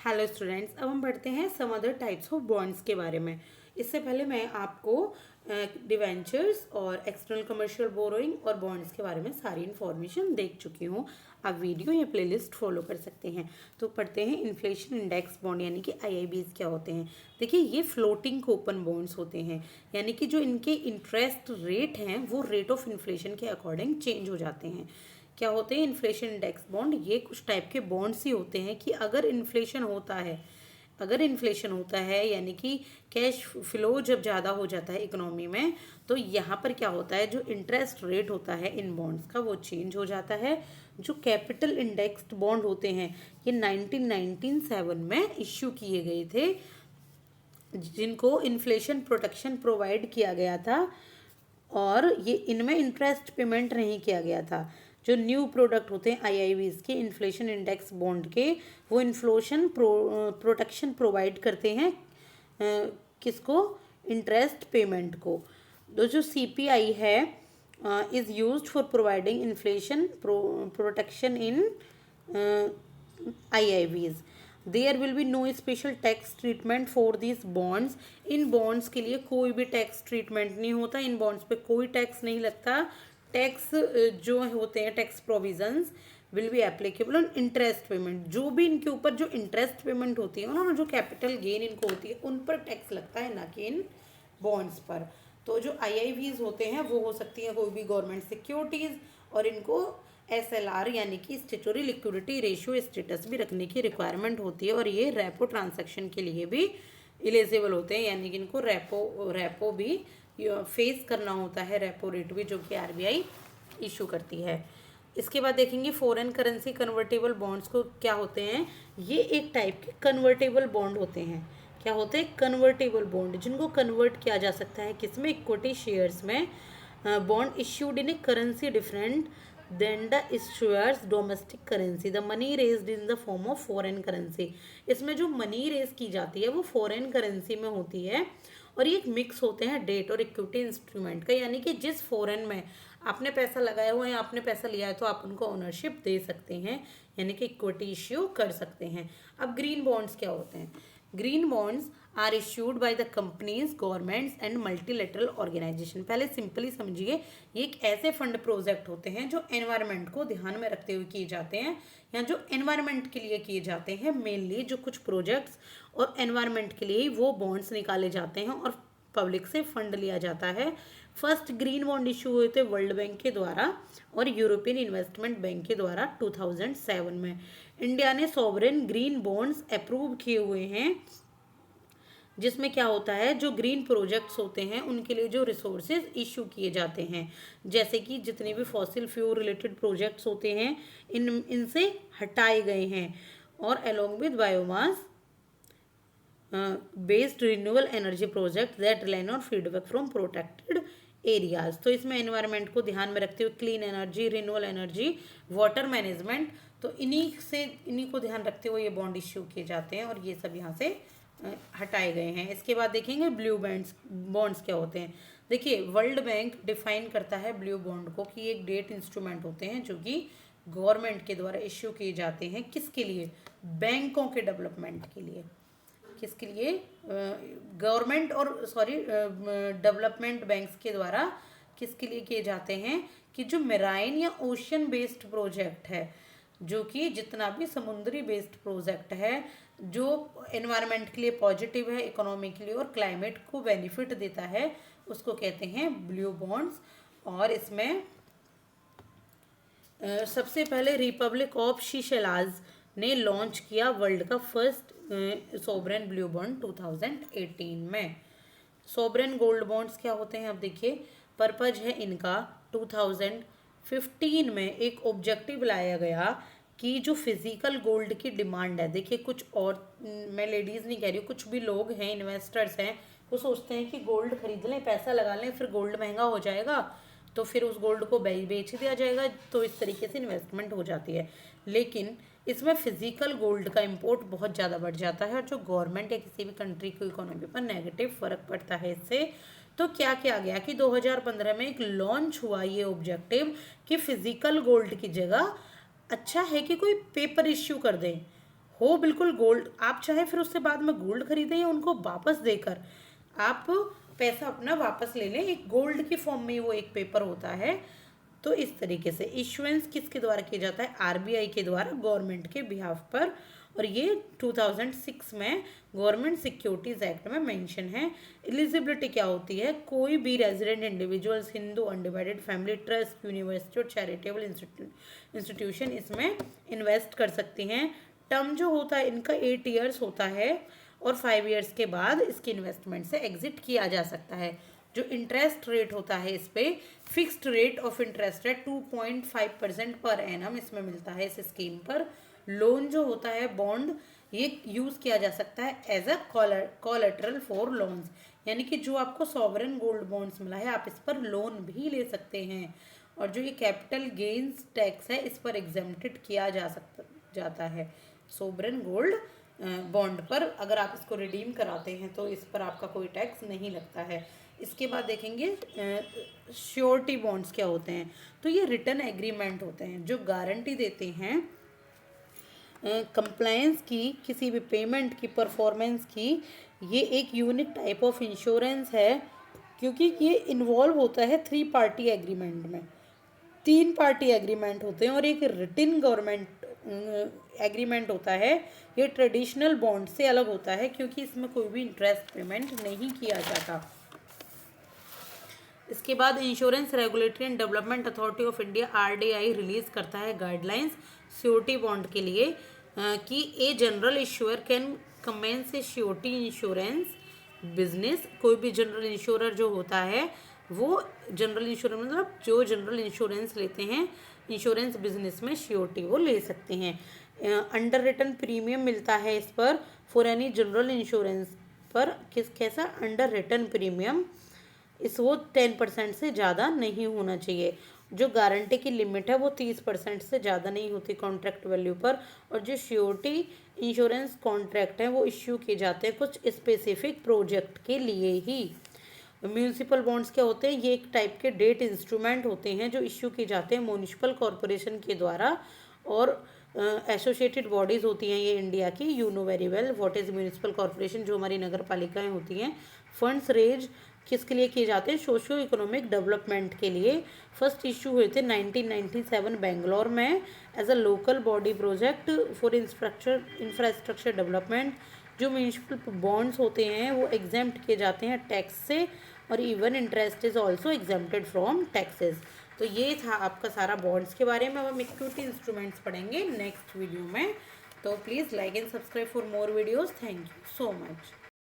Hello students, अब हम पढ़ते हैं some other types of bonds के बारे में। इससे पहले मैं आपको डिवेंचर्स और एक्सटर्नल कमर्शियल बोरोइंग और बॉन्ड्स के बारे में सारी इन्फॉर्मेशन देख चुकी हूँ। आप वीडियो या प्लेलिस्ट फॉलो कर सकते हैं। तो पढ़ते हैं इन्फ्लेशन इंडेक्स बॉन्ड यानी कि आईआईबीज क्या होते हैं। देखिए, ये फ्लोटिंग कूपन बॉन्ड्स होते हैं, यानी कि जो इनके इंटरेस्ट रेट हैं वो रेट ऑफ इन्फ्लेशन के अकॉर्डिंग चेंज हो जाते हैं। क्या होते हैं इन्फ्लेशन इंडेक्स बॉन्ड? ये कुछ टाइप के बॉन्ड्स ही होते हैं कि अगर इन्फ्लेशन होता है यानी कि कैश फ्लो जब ज़्यादा हो जाता है इकोनॉमी में, तो यहाँ पर क्या होता है, जो इंटरेस्ट रेट होता है इन बॉन्ड्स का वो चेंज हो जाता है। जो कैपिटल इंडेक्स्ड बॉन्ड होते हैं ये 1997 में इश्यू किए गए थे, जिनको इन्फ्लेशन प्रोटेक्शन प्रोवाइड किया गया था, और ये इनमें इंटरेस्ट पेमेंट नहीं किया गया था। जो न्यू प्रोडक्ट होते हैं आईआईबीज के इन्फ्लेशन इंडेक्स बॉन्ड के, वो इन्फ्लेशन प्रोटेक्शन प्रोवाइड करते हैं किसको? इंटरेस्ट पेमेंट को। तो जो सीपीआई है is used for providing inflation protection in IIBs. There will be no special tax treatment for this bonds. इन बॉन्ड्स के लिए कोई भी टैक्स ट्रीटमेंट नहीं होता, इन बॉन्ड्स पे कोई टैक्स नहीं लगता। टैक्स जो होते हैं tax provisions will be applicable on interest payment. जो भी इनके ऊपर जो इंटरेस्ट पेमेंट होती है ना, जो कैपिटल गेन इनको होती है उन पर टैक्स लगता है, ना कि इन बॉन्ड्स पर। तो जो आईआईवीज होते हैं वो हो सकती है कोई भी गवर्नमेंट सिक्योरिटीज़, और इनको एसएलआर यानी कि स्टेचुटरी लिक्विडिटी रेशियो स्टेटस भी रखने की रिक्वायरमेंट होती है, और ये रेपो ट्रांजैक्शन के लिए भी एलिजिबल होते हैं, यानी कि इनको रेपो भी फेस करना होता है, रेपो रेट भी, जो कि आरबीआई इशू करती है। इसके बाद देखेंगे फॉरेन करेंसी कन्वर्टेबल बॉन्ड्स को क्या होते हैं। ये एक टाइप के कन्वर्टेबल बॉन्ड होते हैं। क्या होते हैं? कन्वर्टेबल बॉन्ड, जिनको कन्वर्ट किया जा सकता है किसमें? इक्विटी शेयर्स में। Bond issued in a currency different than the issuer's domestic currency, the money raised in the form of foreign currency. इसमें जो मनी रेज की जाती है वो फॉरेन करेंसी में होती है, और ये एक मिक्स होते हैं डेट और इक्विटी इंस्ट्रूमेंट का, यानी कि जिस फॉरेन में आपने पैसा लगाया हुआ है या आपने पैसा लिया है तो आप उनको ओनरशिप दे सकते हैं, यानी कि इक्विटी इश्यू कर सकते हैं। अब ग्रीन बॉन्ड्स क्या होते हैं? Green bonds are issued by the companies, governments and multilateral organisation. पहले सिंपली समझिए, ये एक ऐसे फंड प्रोजेक्ट होते हैं जो एनवायरनमेंट को ध्यान में रखते हुए किए जाते हैं, या जो एनवायरनमेंट के लिए किए जाते हैं। मेनली जो कुछ प्रोजेक्ट्स और एनवायरनमेंट के लिए वो बॉन्ड्स निकाले जाते हैं और पब्लिक से फंड लिया जाता है। फर्स्ट ग्रीन बॉन्ड इशू हुए थे वर्ल्ड बैंक के द्वारा और यूरोपियन इन्वेस्टमेंट बैंक के द्वारा 2007 में। इंडिया ने सॉवरेन ग्रीन बॉन्ड्स अप्रूव किए हुए हैं, जिसमें क्या होता है, जो ग्रीन प्रोजेक्ट्स होते हैं उनके लिए जो रिसोर्सेज इशू किए जाते हैं, जैसे कि जितने भी फॉसिल फ्यूल रिलेटेड प्रोजेक्ट्स होते हैं इनसे हटाए गए हैं, और along with biomass based renewable energy project that rely on feedback from protected areas. तो इसमें एनवायरनमेंट को ध्यान में रखते हुए clean energy, renewable energy, water management, तो इन्हीं को ध्यान रखते हुए ये बॉन्ड इश्यू किए जाते हैं, और ये सब यहाँ से हटाए गए हैं। इसके बाद देखेंगे ब्लू बॉन्ड्स क्या होते हैं। देखिए, वर्ल्ड बैंक डिफाइन करता है ब्लू बॉन्ड को कि एक डेट इंस्ट्रूमेंट होते हैं जो कि गवर्नमेंट के द्वारा इश्यू किए जाते हैं। किसके लिए? बैंकों के डेवलपमेंट के लिए। किसके लिए? गवर्नमेंट और डेवलपमेंट बैंक्स के द्वारा किसके लिए किए जाते हैं? कि जो मेराइन या ओशियन बेस्ड प्रोजेक्ट है, जो कि जितना भी समुद्री बेस्ड प्रोजेक्ट है, जो एनवायरनमेंट के लिए पॉजिटिव है, इकोनॉमी के लिए और क्लाइमेट को बेनिफिट देता है, उसको कहते हैं ब्लू बॉन्ड्स। और इसमें सबसे पहले रिपब्लिक ऑफ सीशेल्स ने लॉन्च किया वर्ल्ड का फर्स्ट सोवरेन ब्लू बॉन्ड 2018 में। सोवरेन गोल्ड बॉन्ड्स क्या होते हैं? अब देखिए, पर्पज है इनका 2015 में एक ऑब्जेक्टिव लाया गया कि जो फिजिकल गोल्ड की डिमांड है, देखिए कुछ, और मैं लेडीज़ नहीं कह रही हूँ, कुछ भी लोग हैं, इन्वेस्टर्स हैं, वो सोचते हैं कि गोल्ड खरीद लें, पैसा लगा लें, फिर गोल्ड महंगा हो जाएगा तो फिर उस गोल्ड को बेच दिया जाएगा, तो इस तरीके से इन्वेस्टमेंट हो जाती है। लेकिन इसमें फिजिकल गोल्ड का इंपोर्ट बहुत ज़्यादा बढ़ जाता है, और जो गवर्नमेंट या किसी भी कंट्री की इकोनॉमी पर नेगेटिव फर्क पड़ता है इससे। तो क्या किया गया कि 2015 में एक लॉन्च हुआ ये ऑब्जेक्टिव कि फिजिकल गोल्ड की जगह अच्छा है कि कोई पेपर इश्यू कर दें, हो बिल्कुल गोल्ड, आप चाहे फिर उससे बाद में गोल्ड खरीदें या उनको वापस देकर आप पैसा अपना वापस ले लें, एक गोल्ड की फॉर्म में वो एक पेपर होता है। तो इस तरीके से इश्यूएंस किसके द्वारा किया जाता है, आरबीआई के द्वारा गवर्नमेंट के बिहाफ पर, और ये 2006 में गवर्नमेंट सिक्योरिटीज एक्ट में मेंशन है। एलिजिबिलिटी क्या होती है, कोई भी resident individuals, Hindu, undivided family, trust, university और चैरिटेबल इंस्टीट्यूशन इसमें इन्वेस्ट कर सकती हैं। टर्म जो होता है इनका 8 ईयर्स होता है और 5 ईयर्स के बाद इसकी इन्वेस्टमेंट से एग्जिट किया जा सकता है। जो इंटरेस्ट रेट होता है इस पे फिक्स्ड रेट ऑफ इंटरेस्ट है 2.5% पर एनम इसमें मिलता है इस स्कीम पर। लोन जो होता है बॉन्ड, ये यूज़ किया जा सकता है as a collateral for loans, यानी कि जो आपको सॉवरेन गोल्ड बॉन्ड्स मिला है आप इस पर लोन भी ले सकते हैं। और जो ये कैपिटल गेन्स टैक्स है इस पर एग्जेम्प्टेड किया जाता है सोवरेन गोल्ड बॉन्ड पर। अगर आप इसको रिडीम कराते हैं तो इस पर आपका कोई टैक्स नहीं लगता है। इसके बाद देखेंगे श्योरिटी बॉन्ड्स क्या होते हैं। तो ये रिटर्न एग्रीमेंट होते हैं जो गारंटी देते हैं कंप्लायंस की, किसी भी पेमेंट की, परफॉर्मेंस की। ये एक यूनिक टाइप ऑफ इंश्योरेंस है क्योंकि ये इन्वॉल्व होता है 3 पार्टी एग्रीमेंट में। 3 पार्टी एग्रीमेंट होते हैं और एक रिटन गवर्नमेंट एग्रीमेंट होता है। ये ट्रेडिशनल बॉन्ड से अलग होता है क्योंकि इसमें कोई भी इंटरेस्ट पेमेंट नहीं किया जाता। इसके बाद insurance regulatory and development authority of India RDI release करता है गाइडलाइंस श्योरिटी बॉन्ड के लिए कि a general issuer can commence a surety insurance business. कोई भी जनरल इंश्योरर जो होता है वो जनरल इंश्योरेंस मतलब जो जनरल इंश्योरेंस लेते हैं इंश्योरेंस बिजनेस में श्योरिटी वो ले सकते हैं। अंडर रिटन प्रीमियम मिलता है इस पर फॉर एनी जनरल इंश्योरेंस पर कैसा अंडर रिटन प्रीमियम वो 10% से ज़्यादा नहीं होना चाहिए। जो गारंटी की लिमिट है वो 30% से ज़्यादा नहीं होती कॉन्ट्रैक्ट वैल्यू पर। और जो श्योरिटी इंश्योरेंस कॉन्ट्रैक्ट हैं वो इश्यू किए जाते हैं कुछ स्पेसिफिक प्रोजेक्ट के लिए ही। म्यूनिसिपल बॉन्ड्स क्या होते हैं, ये एक टाइप के डेट इंस्ट्रूमेंट होते हैं जो इश्यू किए जाते हैं म्यूनिसिपल कॉरपोरेशन के द्वारा। और एसोसिएटेड बॉडीज़ होती हैं ये इंडिया की, you know very well what is municipal corporation, जो हमारी नगर पालिकाएँ होती हैं। फंड्स रेज किसके लिए किए जाते हैं, सोशियो इकोनॉमिक डेवलपमेंट के लिए। फर्स्ट इशू हुए थे 1997 बेंगलोर में as a local body project for infrastructure development. जो म्यूनिसिपल बॉन्ड्स होते हैं वो एग्जेम्प्ट किए जाते हैं टैक्स से और even interest is also exempted from taxes. तो ये था आपका सारा बॉन्ड्स के बारे में। अब हम इक्विटी इंस्ट्रूमेंट्स पढ़ेंगे नेक्स्ट वीडियो में। तो please like and subscribe for more videos. Thank you so much.